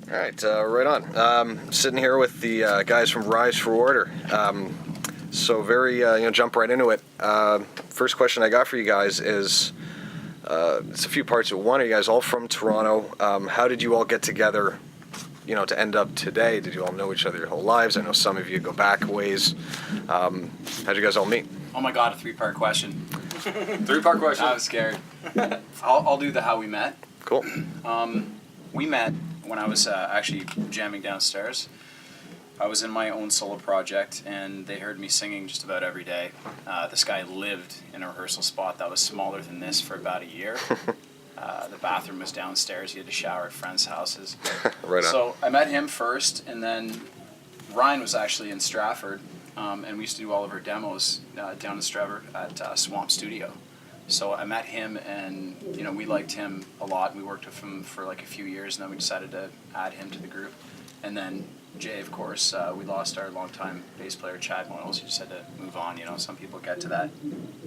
All right, right on. Sitting here with the guys from Rise for Order. So very, jump right into it. First question I got for you guys is, it's a few parts. One, are you guys all from Toronto? How did you all get together, to end up today? Did you all know each other your whole lives? I know some of you go back ways. How'd you guys all meet? Oh my God, a three-part question. Three-part question. I was scared. I'll do the how we met. Cool. We met when I was actually jamming downstairs. I was in my own solo project, and they heard me singing just about every day. This guy lived in a rehearsal spot that was smaller than this for about a year. The bathroom was downstairs. He had to shower at friends' houses. Right on. So I met him first, and then Ryan was actually in Stratford, and we used to do all of our demos down in Stratford at Swamp Studio. So I met him, and we liked him a lot. We worked with him for like a few years, and then we decided to add him to the group. And then Jay, of course, we lost our longtime bass player Chad Moyles. He just had to move on. Some people get to that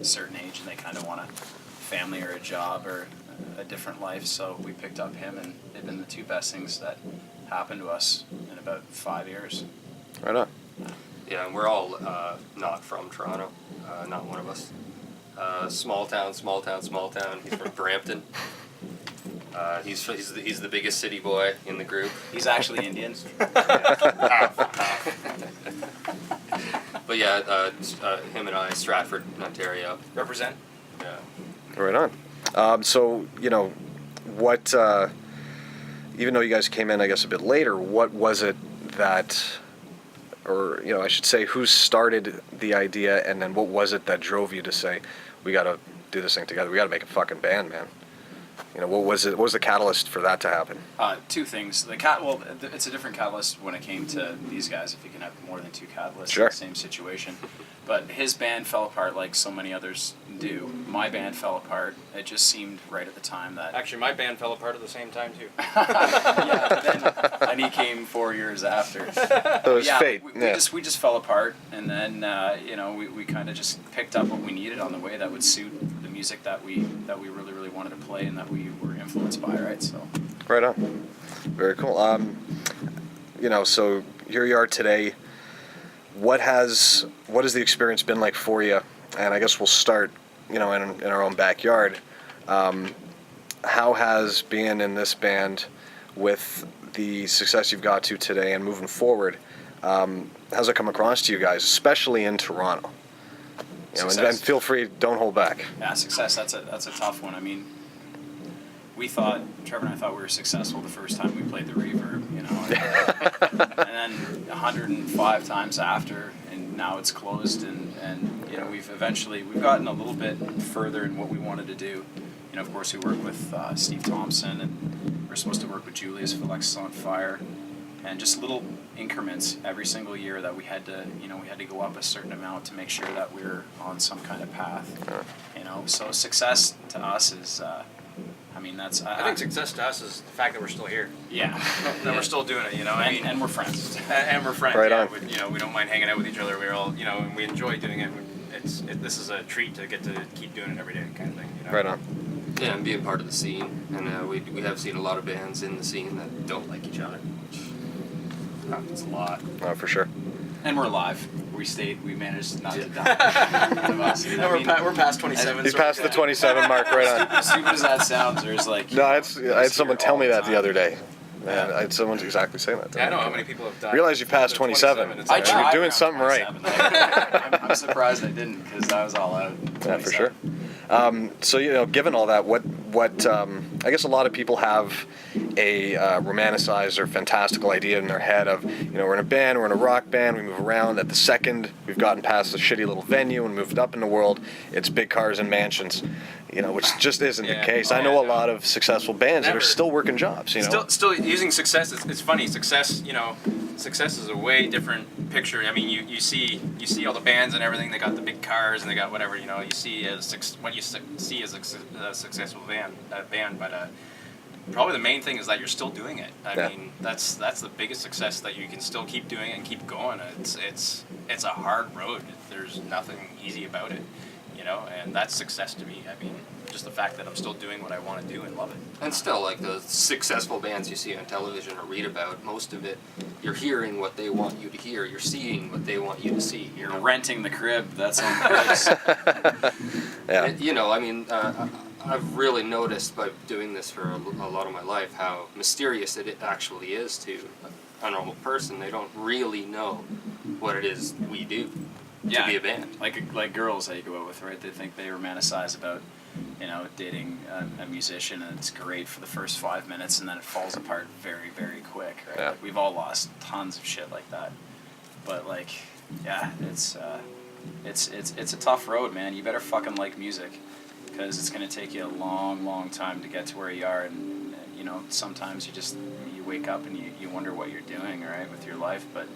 certain age and they kind of want a family or a job or a different life. So we picked up him, and they've been the two best things that happened to us in about 5 years. Right on. Yeah, and we're all not from Toronto. Not one of us. Small town. He's from Brampton. He's the biggest city boy in the group. He's actually Indian. But yeah, him and I, Stratford, Ontario. Represent. Yeah. Right on. So, what, even though you guys came in, I guess, a bit later, what was it that, or, I should say, who started the idea, and then what was it that drove you to say, we got to do this thing together, we got to make a fucking band, man? What was it? What was the catalyst for that to happen? Two things. It's a different catalyst when it came to these guys. If you can have more than two catalysts Sure. in the same situation, but his band fell apart like so many others do. My band fell apart. It just seemed right at the time that. Actually, my band fell apart at the same time too. Yeah, then he came 4 years after. So it was fate. We just fell apart, and then we kind of just picked up what we needed on the way that would suit the music that we really wanted to play and that we were influenced by, right? So. Right on. Very cool. So here you are today. What has the experience been like for you? And I guess we'll start, in our own backyard. How has being in this band, with the success you've got to today and moving forward, how's it come across to you guys, especially in Toronto? And feel free, don't hold back. Yeah, success. That's a tough one. I mean, Trevor and I thought we were successful the first time we played the Reverb, and then 105 times after, and now it's closed, and we've gotten a little bit further in what we wanted to do. Of course, we work with Steve Thompson, and we're supposed to work with Julius for Alexis on Fire, and just little increments every single year that we had to go up a certain amount to make sure that we were on some kind of path. So success to us is. I think success to us is the fact that we're still here. Yeah. That we're still doing it, and we're friends. And we're friends. Right yeah. on. We don't mind hanging out with each other. We're all, and we enjoy doing it. This is a treat to get to keep doing it every day, kind of thing. Right on. Yeah, and being part of the scene, and we have seen a lot of bands in the scene that don't like each other, which happens a lot. For sure. And we're alive. We managed not to die. None of us. We're past 27. He's past the 27 mark, right on. As stupid as that sounds, there's like. No, I had someone tell me that the other day. Yeah. I had someone exactly saying that. Yeah, I know how many people have died. Realize you passed 27. You're doing something right. I'm surprised I didn't, because I was all out. Yeah, for sure. So, given all that, what I guess a lot of people have a romanticized or fantastical idea in their head of, we're in a band, we're in a rock band, we move around. At the second we've gotten past the shitty little venue and moved up in the world, it's big cars and mansions, which just isn't the case. I know a lot of successful bands that are still working jobs, Still using success. It's funny. Success is a way different picture. I mean, you see all the bands and everything. They got the big cars and they got whatever. You see what you see as a successful band. But probably the main thing is that you're still doing it. I mean, that's the biggest success, that you can still keep doing it and keep going. It's a hard road. There's nothing easy about it. And that's success to me. I mean, just the fact that I'm still doing what I want to do and love it. And still, like the successful bands you see on television or read about, most of it, you're hearing what they want you to hear. You're seeing what they want you to see. You're renting the crib. That's on price. Yeah. You know, I mean, I've really noticed by doing this for a lot of my life how mysterious it actually is to a normal person. They don't really know what it is we do to be a band. Like girls that you go out with, right? They think they romanticize about, dating a musician, and it's great for the first 5 minutes, and then it falls apart very, very quick, right? Yeah. Like, we've all lost tons of shit like that. But it's a tough road, man. You better fucking like music, because it's gonna take you a long, long time to get to where you are, and sometimes you wake up and you wonder what you're doing, right, with your life, but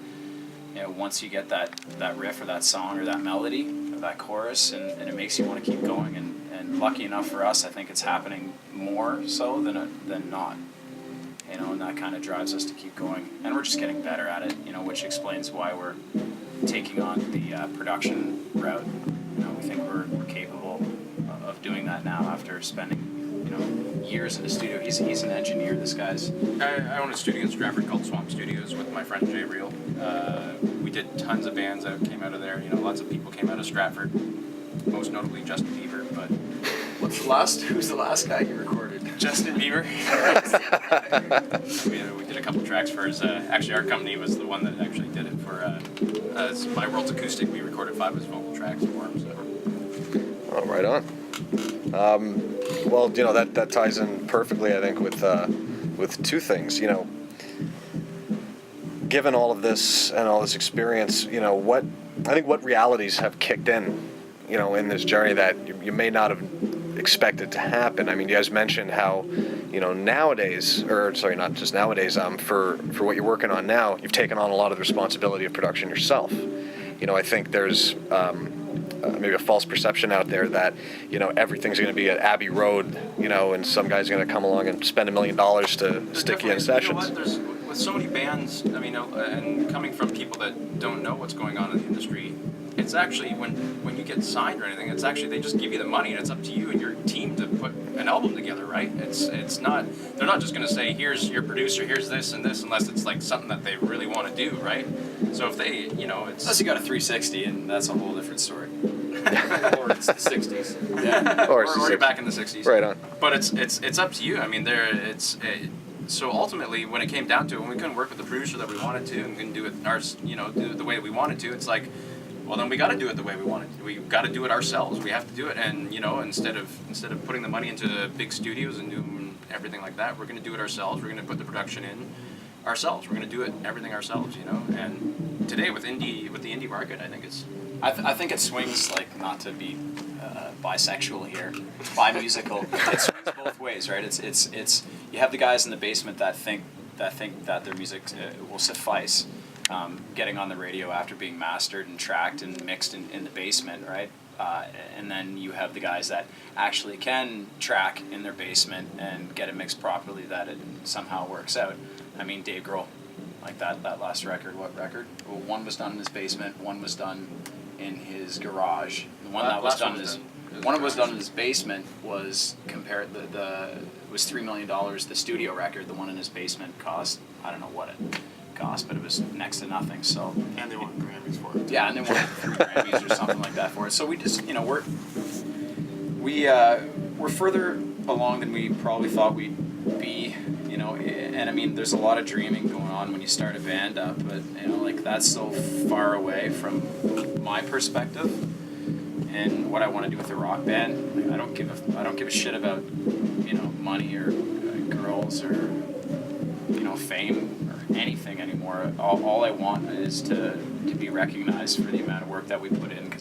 once you get that riff or that song or that melody or that chorus, and it makes you want to keep going, and lucky enough for us, I think it's happening more so than not, and that kind of drives us to keep going, and we're just getting better at it, which explains why we're taking on the production route. We think we're capable of doing that now after spending years in the studio. He's an engineer. This guy's. I own a studio in Stratford called Swamp Studios with my friend Jay Reel. We did tons of bands that came out of there. Lots of people came out of Stratford, most notably Justin Bieber. But Who's the last guy you recorded? Justin Bieber. we did a couple tracks for his. Actually, our company was the one that actually did it for My World's Acoustic. We recorded 5 of his vocal tracks for him. So. Oh, right on. Well, that ties in perfectly, I think, with two things. Given all of this and all this experience, what realities have kicked in, in this journey that you may not have expected to happen. I mean, you guys mentioned how, nowadays, or sorry, not just nowadays, for what you're working on now, you've taken on a lot of the responsibility of production yourself. I think there's maybe a false perception out there that everything's going to be at Abbey Road, and some guy's going to come along and spend $1 million to stick you in sessions. There's with so many bands. I mean, and coming from people that don't know what's going on in the industry, it's actually when you get signed or anything, it's actually they just give you the money, and it's up to you and your team to put an album together, right? It's not, they're not just going to say, here's your producer, here's this and this, unless it's like something that they really want to do, right? So if they, it's unless you got a 360, and that's a whole different story. Or it's the 60s. Yeah. Or you're back in the 60s. Right on. But it's up to you. I mean, so ultimately, when it came down to it, when we couldn't work with the producer that we wanted to, and couldn't do it do it the way we wanted to, it's like, well, then we got to do it the way we want it. We got to do it ourselves. We have to do it, and instead of putting the money into big studios and doing everything like that, we're going to do it ourselves. We're going to put the production in ourselves. We're going to do it everything ourselves. And today with the indie market, I think it's. I think it swings, like, not to be bisexual here, bi-musical. It swings both ways, right? It's you have the guys in the basement that think that their music will suffice, getting on the radio after being mastered and tracked and mixed in the basement, right? And then you have the guys that actually can track in their basement and get it mixed properly, that it somehow works out. I mean, Dave Grohl, like that last record. What record? Well, one was done in his basement. One was done in his garage. The one that was done in his basement was was $3 million. The studio record, the one in his basement, cost, I don't know what it cost, but it was next to nothing. So and they won Grammys for it. Yeah, and they won 3 Grammys or something like that for it. So we just we're further along than we probably thought we'd be. And I mean, there's a lot of dreaming going on when you start a band up, but that's so far away from my perspective and what I want to do with a rock band. Like, I don't give a shit about money or girls or fame or anything anymore. All I want is to be recognized for the amount of work that we put in, because